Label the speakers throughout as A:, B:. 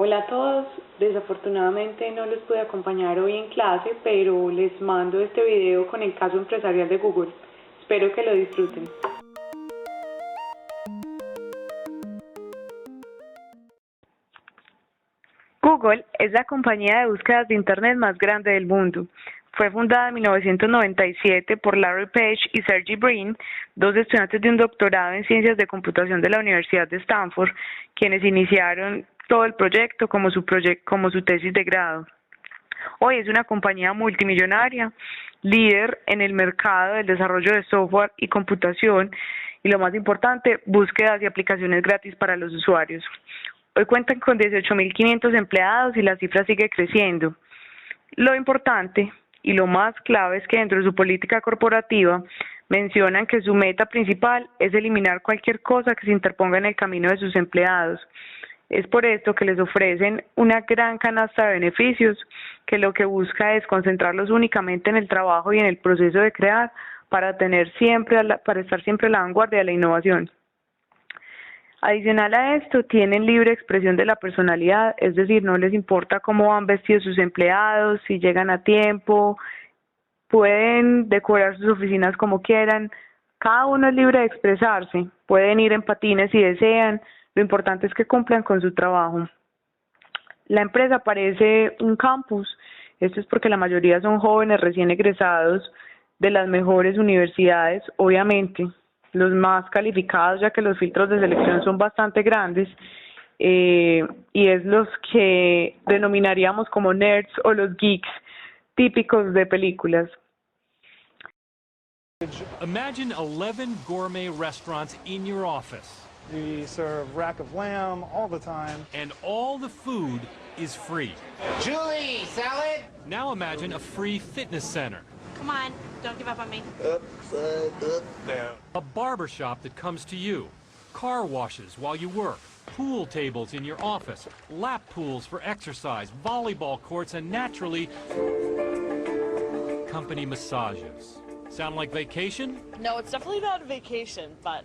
A: Hola a todos, desafortunadamente no les pude acompañar hoy en clase, pero les mando este video con el caso empresarial de Google. Espero que lo disfruten. Google es la compañía de búsquedas de Internet más grande del mundo. Fue fundada en 1997 por Larry Page y Sergey Brin, dos estudiantes de un doctorado en ciencias de computación de la Universidad de Stanford, quienes iniciaron todo el proyecto como su tesis de grado. Hoy es una compañía multimillonaria, líder en el mercado del desarrollo de software y computación y, lo más importante, búsquedas y aplicaciones gratis para los usuarios. Hoy cuentan con 18.500 empleados y la cifra sigue creciendo. Lo importante y lo más clave es que dentro de su política corporativa mencionan que su meta principal es eliminar cualquier cosa que se interponga en el camino de sus empleados. Es por esto que les ofrecen una gran canasta de beneficios que lo que busca es concentrarlos únicamente en el trabajo y en el proceso de crear para estar siempre a la vanguardia de la innovación. Adicional a esto, tienen libre expresión de la personalidad, es decir, no les importa cómo van vestidos sus empleados, si llegan a tiempo, pueden decorar sus oficinas como quieran, cada uno es libre de expresarse, pueden ir en patines si desean, lo importante es que cumplan con su trabajo. La empresa parece un campus, esto es porque la mayoría son jóvenes recién egresados de las mejores universidades, obviamente los más calificados, ya que los filtros de selección son bastante grandes, y es los que denominaríamos como nerds o los geeks típicos de películas.
B: Imagine 11 gourmet restaurants in your office.
C: We serve rack of lamb all the time.
B: And all the food is free.
D: Julie, salad?
B: Now imagine a free fitness center.
E: Come on, don't give up on me.
B: A barber shop that comes to you. Car washes while you work. Pool tables in your office. Lap pools for exercise. Volleyball courts and, naturally, company massages. Sound like vacation?
F: No, it's definitely not a vacation, but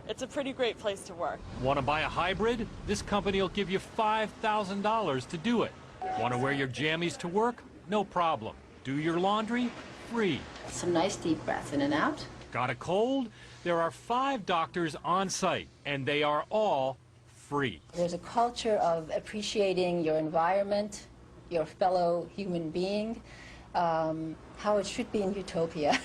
F: it's a pretty great place to work.
B: Want to buy a hybrid? This company will give you $5,000 to do it. Want to wear your jammies to work? No problem. Do your laundry? Free.
G: Some nice deep breaths in and out.
B: Got a cold? There are 5 doctors on site, and they are all free.
G: There's a culture of appreciating your environment, your fellow human being, how it should be in utopia.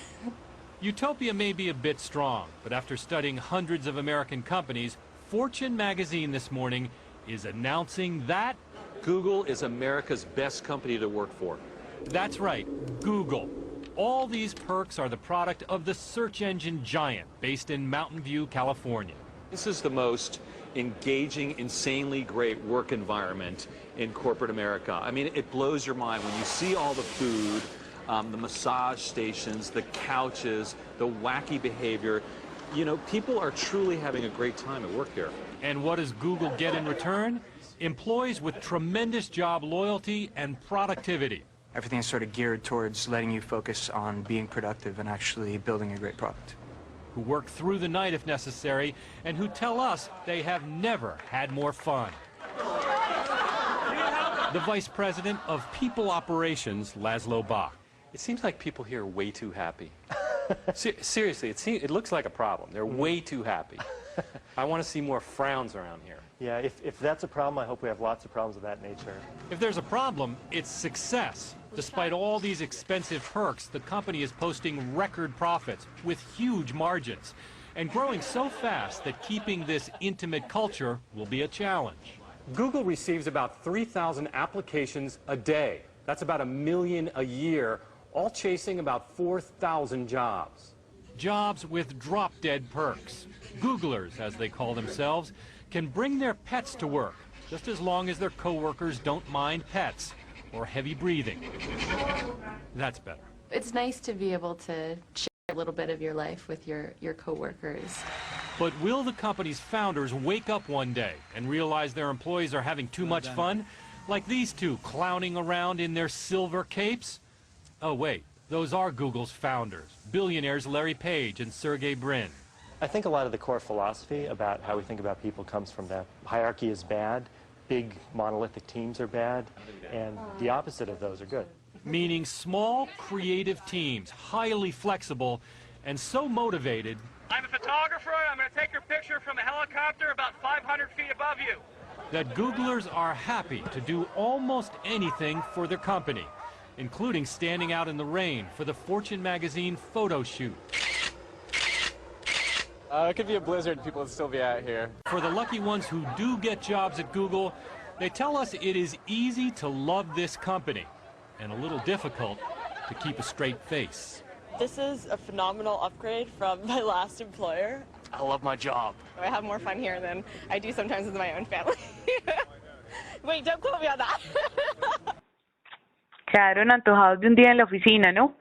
B: Utopia may be a bit strong, but after studying hundreds of American companies, Fortune magazine this morning is announcing that
H: Google is America's best company to work for.
B: That's right, Google. All these perks are the product of the search engine giant based in Mountain View, California.
H: This is the most engaging, insanely great work environment in corporate America. I mean, it blows your mind when you see all the food, the massage stations, the couches, the wacky behavior. You know, people are truly having a great time at work here.
B: And what does Google get in return? Employees with tremendous job loyalty and productivity.
I: Everything is sort of geared towards letting you focus on being productive and actually building a great product.
B: Who work through the night if necessary, and who tell us they have never had more fun. The Vice President of People Operations, Laszlo Bach.
H: It seems like people here are way too happy. Seriously, it looks like a problem. They're way too happy. I want to see more frowns around here.
C: Yeah, if that's a problem, I hope we have lots of problems of that nature.
B: If there's a problem, it's success. Despite all these expensive perks, the company is posting record profits with huge margins and growing so fast that keeping this intimate culture will be a challenge.
J: Google receives about 3,000 applications a day. That's about 1 million a year, all chasing about 4,000 jobs.
B: Jobs with drop-dead perks. Googlers, as they call themselves, can bring their pets to work, just as long as their coworkers don't mind pets or heavy breathing. That's better.
K: It's nice to be able to share a little bit of your life with your coworkers.
B: But will the company's founders wake up one day and realize their employees are having too much fun? Like these two clowning around in their silver capes? Oh wait, those are Google's founders, billionaires Larry Page and Sergey Brin.
C: I think a lot of the core philosophy about how we think about people comes from that hierarchy is bad. big monolithic teams are bad, and the opposite of those are good.
B: Meaning small, creative teams, highly flexible, and so motivated.
L: I'm a photographer. I'm going to take your picture from a helicopter about 500 feet above you.
B: That Googlers are happy to do almost anything for their company, including standing out in the rain for the Fortune magazine photo shoot.
M: It could be a blizzard, people would still be out here.
B: For the lucky ones who do get jobs at Google, they tell us it is easy to love this company and a little difficult to keep a straight face.
F: This is a phenomenal upgrade from my last employer.
M: I love my job.
N: I have more fun here than I do sometimes with my own family. Wait, don't quote me on that.
A: Quedaron antojados de un día en la oficina, ¿no?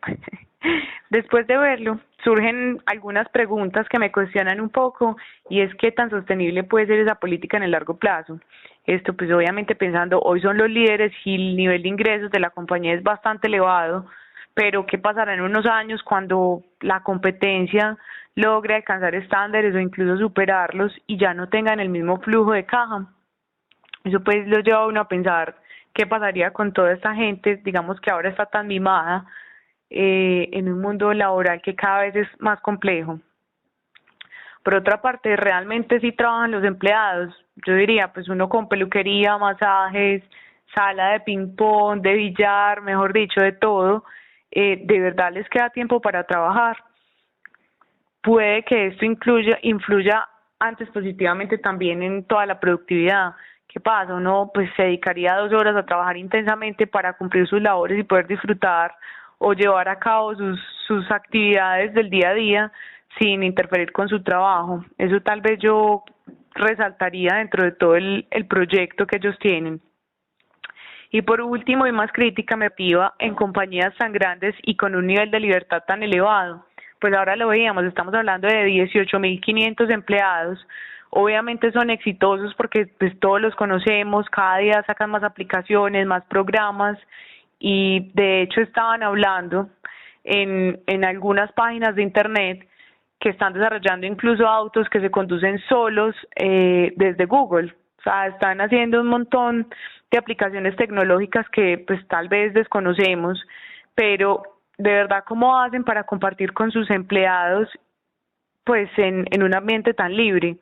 A: Después de verlo, surgen algunas preguntas que me cuestionan un poco, y es qué tan sostenible puede ser esa política en el largo plazo. Esto pues obviamente pensando, hoy son los líderes y el nivel de ingresos de la compañía es bastante elevado, pero ¿qué pasará en unos años cuando la competencia logre alcanzar estándares o incluso superarlos y ya no tengan el mismo flujo de caja? Eso pues lo lleva a uno a pensar qué pasaría con toda esta gente, digamos que ahora está tan mimada, en un mundo laboral que cada vez es más complejo. Por otra parte, realmente sí trabajan los empleados. Yo diría, pues uno con peluquería, masajes, sala de ping-pong, de billar, mejor dicho, de todo, ¿de verdad les queda tiempo para trabajar? Puede que esto influya antes positivamente también en toda la productividad. ¿Qué pasa? Uno pues se dedicaría 2 horas a trabajar intensamente para cumplir sus labores y poder disfrutar o llevar a cabo sus actividades del día a día sin interferir con su trabajo. Eso tal vez yo resaltaría dentro de todo el proyecto que ellos tienen. Y por último, y más crítica, me activa en compañías tan grandes y con un nivel de libertad tan elevado. Pues ahora lo veíamos, estamos hablando de 18.500 empleados. Obviamente son exitosos porque pues todos los conocemos, cada día sacan más aplicaciones, más programas, y de hecho estaban hablando en algunas páginas de internet que están desarrollando incluso autos que se conducen solos desde Google. O sea, están haciendo un montón de aplicaciones tecnológicas que pues tal vez desconocemos, pero de verdad, ¿cómo hacen para compartir con sus empleados pues en un ambiente tan libre?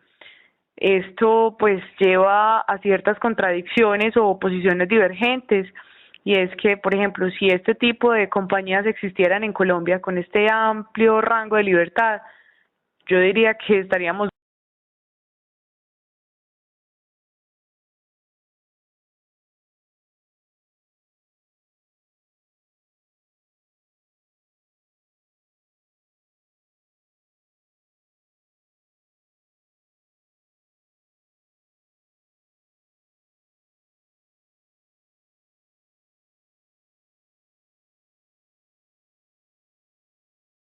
A: Esto pues lleva a ciertas contradicciones o posiciones divergentes, y es que, por ejemplo, si este tipo de compañías existieran en Colombia con este amplio rango de libertad, yo diría que estaríamos